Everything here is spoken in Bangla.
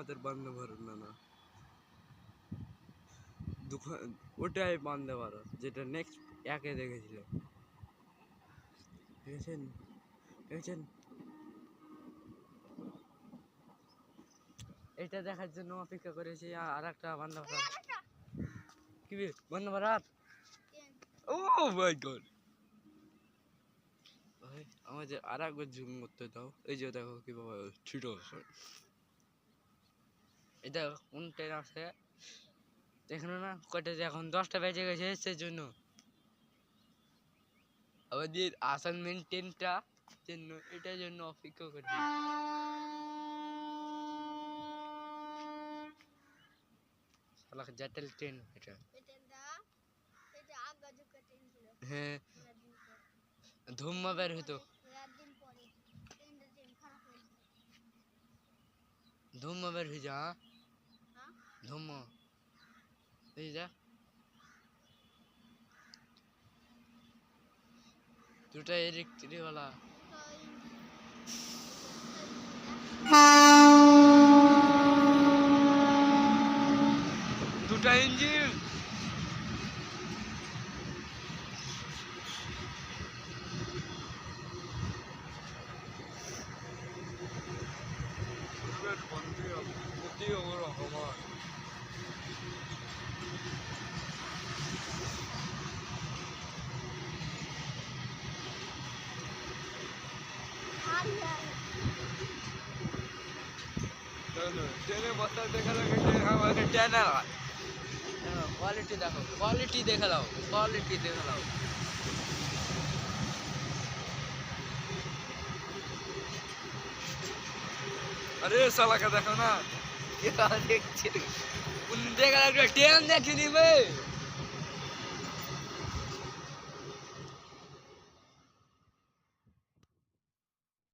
আমাদের বান্ধব না না ওটাই বান্ধব আরো যেটা নেক্সট একে দেখেছিল দেখেছেন দেখেছেন এটা দেখার জন্য অপেক্ষা করেছি আর একটা বান্ধব কি বান্ধব রাত ও মাই গড আমাদের আর একবার জুম করতে দাও এই যে দেখো কিভাবে ছোট এটা কোন ট্রেন আছে দেখো না কয়টা এখন 10টা বেজে গেছে সেই জন্য আমাদের অ্যাসাইনমেন্ট 10টা জন্য এটার জন্য অপেক্ষা করছি শালা জাটেল ট্রেন এটা হ্যাঁ ধুম্মা বের হতো ধুম্মা বের হয়ে যা ধুম্মা এই যা দুটা ইলেকট্রিক वाला দুটা ইঞ্জিন ট্রেনে বসা দেখা লাগে আমাকে ট্রেনার क्वालिटी देखो क्वालिटी देख लो क्वालिटी देख लो अरे साला का देखो ना क्या देख देखा ट्रेन देखी नहीं मैं